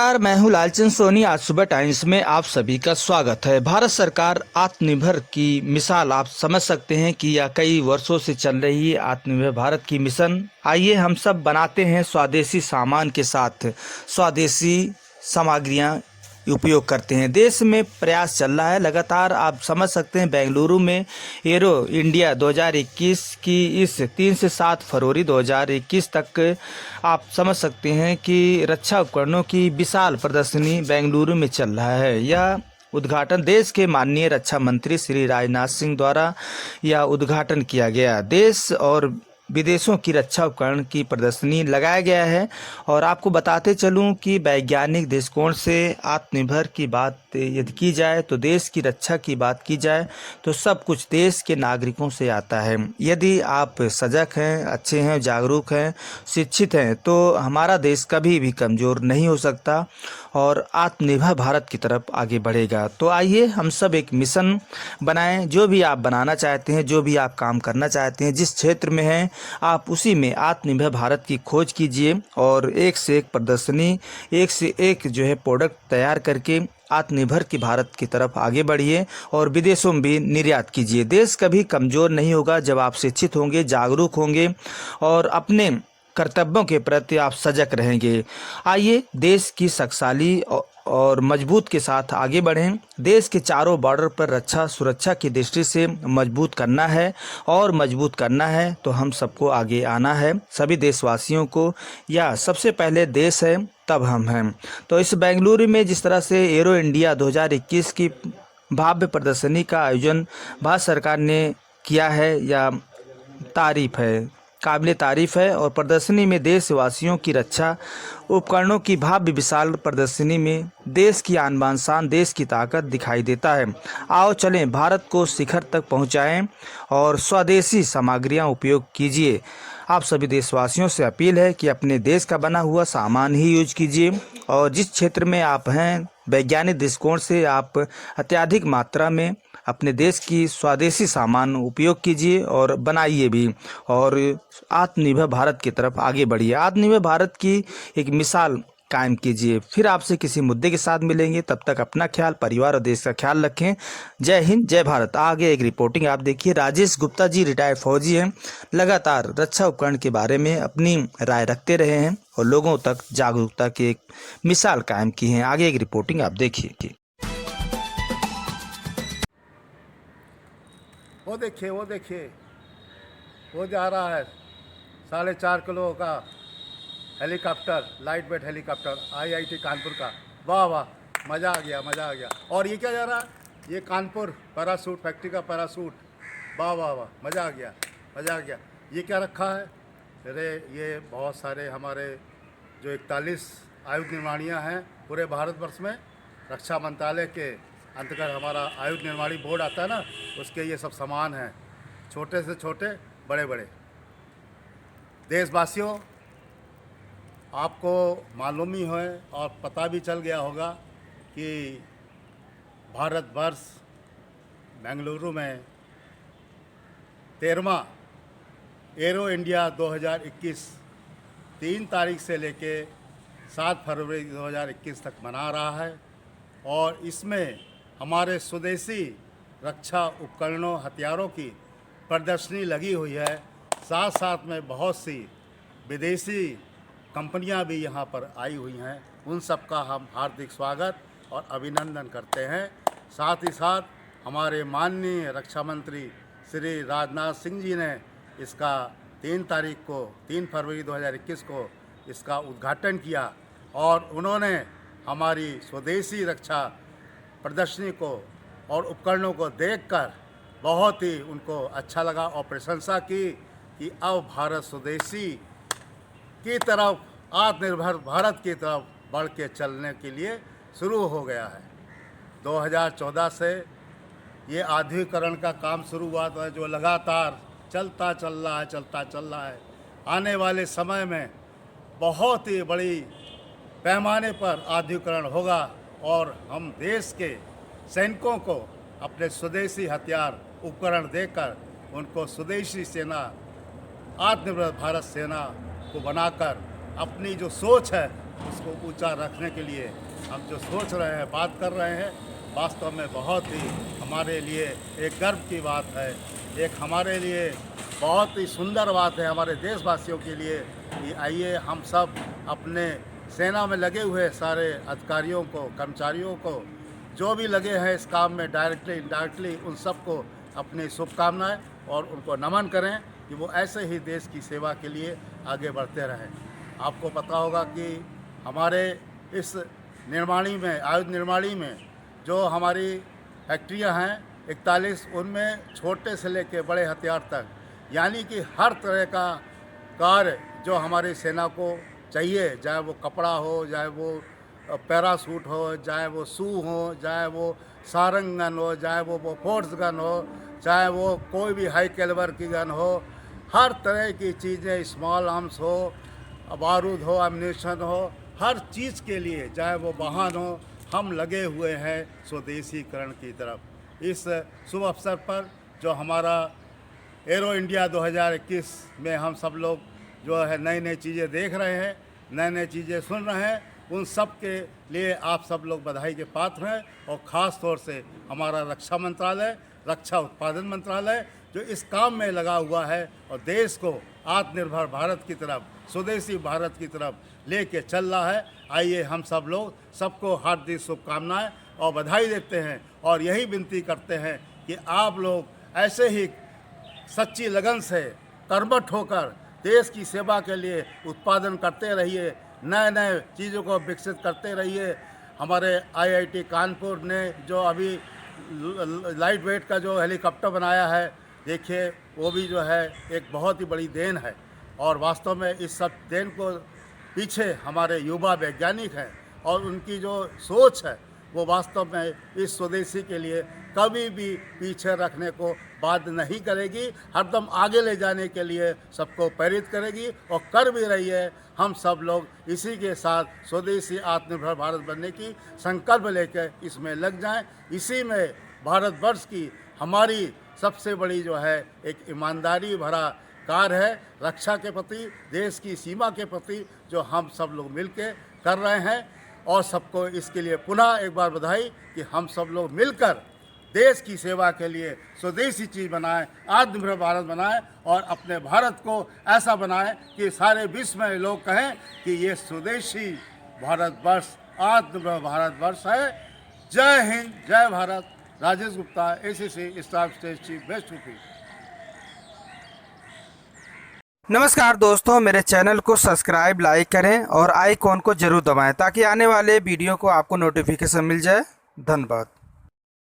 नमस्कार, मैं हूं लालचंद सोनी। आज सुबह टाइम्स में आप सभी का स्वागत है। भारत सरकार आत्मनिर्भर की मिसाल आप समझ सकते हैं कि यह कई वर्षों से चल रही है आत्मनिर्भर भारत की मिशन। आइए हम सब बनाते हैं स्वदेशी सामान के साथ स्वदेशी सामग्रियां उपयोग करते हैं। देश में प्रयास चल रहा है लगातार। आप समझ सकते हैं बेंगलुरु में एरो इंडिया 2021 की इस 3 से 7 फरवरी 2021 तक आप समझ सकते हैं कि रक्षा उपकरणों की विशाल प्रदर्शनी बेंगलुरु में चल रहा है। यह उद्घाटन देश के माननीय रक्षा मंत्री श्री राजनाथ सिंह द्वारा यह उद्घाटन किया गया। देश और विदेशों की रक्षा उपकरण की प्रदर्शनी लगाया गया है। और आपको बताते चलूं कि वैज्ञानिक दृष्टिकोण से आत्मनिर्भर की बात यदि की जाए तो देश की रक्षा की बात की जाए तो सब कुछ देश के नागरिकों से आता है। यदि आप सजग हैं, अच्छे हैं, जागरूक हैं, शिक्षित हैं तो हमारा देश कभी भी कमज़ोर नहीं हो सकता और आत्मनिर्भर भारत की तरफ आगे बढ़ेगा। तो आइए हम सब एक मिशन बनाएं। जो भी आप बनाना चाहते हैं, जो भी आप काम करना चाहते हैं, जिस क्षेत्र में हैं आप उसी में आत्मनिर्भर भारत की खोज कीजिए और एक से एक प्रदर्शनी, एक से एक जो है प्रोडक्ट तैयार करके आत्मनिर्भर की भारत की तरफ आगे बढ़िए और विदेशों में भी निर्यात कीजिए। देश कभी कमज़ोर नहीं होगा जब आप शिक्षित होंगे, जागरूक होंगे और अपने कर्तव्यों के प्रति आप सजग रहेंगे। आइए देश की शक्तिशाली और मजबूत के साथ आगे बढ़ें। देश के चारों बॉर्डर पर रक्षा सुरक्षा की दृष्टि से मजबूत करना है और मजबूत करना है तो हम सबको आगे आना है। सभी देशवासियों को या सबसे पहले देश है तब हम हैं। तो इस बेंगलुरु में जिस तरह से एरो इंडिया 2021 की भव्य प्रदर्शनी का आयोजन भारत सरकार ने किया है या तारीफ है, काबिले तारीफ है। और प्रदर्शनी में देशवासियों की रक्षा उपकरणों की भव्य विशाल प्रदर्शनी में देश की आन बान शान, देश की ताकत दिखाई देता है। आओ चलें भारत को शिखर तक पहुंचाएं और स्वदेशी सामग्रियां उपयोग कीजिए। आप सभी देशवासियों से अपील है कि अपने देश का बना हुआ सामान ही यूज कीजिए और जिस क्षेत्र में आप हैं वैज्ञानिक दृष्टिकोण से आप अत्यधिक मात्रा में अपने देश की स्वदेशी सामान उपयोग कीजिए और बनाइए भी और आत्मनिर्भर भारत की तरफ आगे बढ़िए। आत्मनिर्भर भारत की एक मिसाल कायम कीजिए। फिर आपसे किसी मुद्दे के साथ मिलेंगे, तब तक अपना ख्याल, परिवार और देश का ख्याल रखें। जय हिंद, जय भारत। आगे एक रिपोर्टिंग आप देखिए। राजेश गुप्ता जी रिटायर्ड फौजी हैं, लगातार रक्षा उपकरण के बारे में अपनी राय रखते रहे हैं और लोगों तक जागरूकता की एक मिसाल कायम की है। आगे एक रिपोर्टिंग आप देखिए। वो देखिए वो देखिए वो जा रहा है 4.5 किलो का helicopter, light weight helicopter IIT Kanpur का। वाह वाह, मज़ा आ गया, मज़ा आ गया। और ये क्या जा रहा है? ये कानपुर पैरासूट फैक्ट्री का पैरासूट। वाह वाह वाह, मज़ा आ गया, मज़ा आ गया। ये क्या रखा है? अरे ये बहुत सारे हमारे जो 41 आयुध निर्माणियाँ हैं पूरे भारतवर्ष में, रक्षा मंत्रालय के अंतर्गत हमारा आयुध निर्माणी बोर्ड आता है ना, उसके ये सब सामान हैं, छोटे से छोटे बड़े बड़े। देशवासियों, आपको मालूम ही है और पता भी चल गया होगा कि भारतवर्ष बेंगलुरु में 13वां एरो इंडिया 2021 3 तारीख से लेके 7 फरवरी 2021 तक मना रहा है। और इसमें हमारे स्वदेशी रक्षा उपकरणों, हथियारों की प्रदर्शनी लगी हुई है। साथ साथ में बहुत सी विदेशी कंपनियां भी यहां पर आई हुई हैं। उन सब का हम हार्दिक स्वागत और अभिनंदन करते हैं। साथ ही साथ हमारे माननीय रक्षा मंत्री श्री राजनाथ सिंह जी ने इसका 3 तारीख को 3 फरवरी 2021 को इसका उद्घाटन किया और उन्होंने हमारी स्वदेशी रक्षा प्रदर्शनी को और उपकरणों को देखकर बहुत ही उनको अच्छा लगा और प्रशंसा की कि अब भारत स्वदेशी की तरफ, आत्मनिर्भर भारत की तरफ बढ़ के चलने के लिए शुरू हो गया है। 2014 से ये आधुनिकीकरण का काम शुरू हुआ था जो लगातार चलता चल रहा है। आने वाले समय में बहुत ही बड़ी पैमाने पर आधुनिकीकरण होगा और हम देश के सैनिकों को अपने स्वदेशी हथियार उपकरण देकर उनको स्वदेशी सेना, आत्मनिर्भर भारत सेना को बनाकर अपनी जो सोच है इसको ऊंचा रखने के लिए हम जो सोच रहे हैं, बात कर रहे हैं, वास्तव में बहुत ही हमारे लिए एक गर्व की बात है, एक हमारे लिए बहुत ही सुंदर बात है हमारे देशवासियों के लिए कि आइए हम सब अपने सेना में लगे हुए सारे अधिकारियों को, कर्मचारियों को, जो भी लगे हैं इस काम में डायरेक्टली इनडायरेक्टली, उन सबको अपनी शुभकामनाएं और उनको नमन करें कि वो ऐसे ही देश की सेवा के लिए आगे बढ़ते रहें। आपको पता होगा कि हमारे इस निर्माणी में, आयुध निर्माणी में जो हमारी फैक्ट्रियां हैं 41, उनमें छोटे से लेकर बड़े हथियार तक, यानी कि हर तरह का कार्य जो हमारी सेना को चाहिए, चाहे वो कपड़ा हो, चाहे वो पैरासूट हो, चाहे वो शू हो, चाहे वो सारंग गन हो, चाहे वो फोर्स गन हो, चाहे वो कोई भी हाई कैलिबर की गन हो, हर तरह की चीज़ें, स्मॉल आर्म्स हो, बारूद हो, एम्यूनिशन हो, हर चीज़ के लिए, चाहे वो वाहन हो, हम लगे हुए हैं स्वदेशीकरण की तरफ। इस शुभ अवसर पर जो हमारा एरो इंडिया 2021 में हम सब लोग जो है नई नई चीज़ें देख रहे हैं, नए नए चीज़ें सुन रहे हैं, उन सब के लिए आप सब लोग बधाई के पात्र हैं। और ख़ास तौर से हमारा रक्षा मंत्रालय, रक्षा उत्पादन मंत्रालय जो इस काम में लगा हुआ है और देश को आत्मनिर्भर भारत की तरफ, स्वदेशी भारत की तरफ लेके चल रहा है। आइए हम सब लोग सबको हार्दिक शुभकामनाएं और बधाई देते हैं और यही विनती करते हैं कि आप लोग ऐसे ही सच्ची लगन से कर्मठ होकर देश की सेवा के लिए उत्पादन करते रहिए, नए नए चीज़ों को विकसित करते रहिए। हमारे IIT कानपुर ने जो अभी लाइट वेट का जो हेलीकॉप्टर बनाया है, देखिए वो भी जो है एक बहुत ही बड़ी देन है। और वास्तव में इस सब देन को पीछे हमारे युवा वैज्ञानिक हैं और उनकी जो सोच है वो वास्तव में इस स्वदेशी के लिए कभी भी पीछे रखने को बाध्य नहीं करेगी, हरदम आगे ले जाने के लिए सबको प्रेरित करेगी और कर भी रही है। हम सब लोग इसी के साथ स्वदेशी आत्मनिर्भर भारत बनने की संकल्प लेकर इसमें लग जाएं। इसी में भारतवर्ष की हमारी सबसे बड़ी जो है एक ईमानदारी भरा कार्य है, रक्षा के प्रति, देश की सीमा के प्रति जो हम सब लोग मिलकर कर रहे हैं। और सबको इसके लिए पुनः एक बार बधाई कि हम सब लोग मिलकर देश की सेवा के लिए स्वदेशी चीज़ बनाएं, आत्मनिर्भर भारत बनाएं और अपने भारत को ऐसा बनाएं कि सारे विश्व में लोग कहें कि ये स्वदेशी भारतवर्ष, आत्मनिर्भर भारतवर्ष है। जय हिंद, जय Bharat. Rajesh Gupta, ACC staff state chief, best UP. नमस्कार दोस्तों, मेरे चैनल को सब्सक्राइब, लाइक करें और आइकॉन को जरूर दबाएं ताकि आने वाले वीडियो को आपको नोटिफिकेशन मिल जाए। धन्यवाद।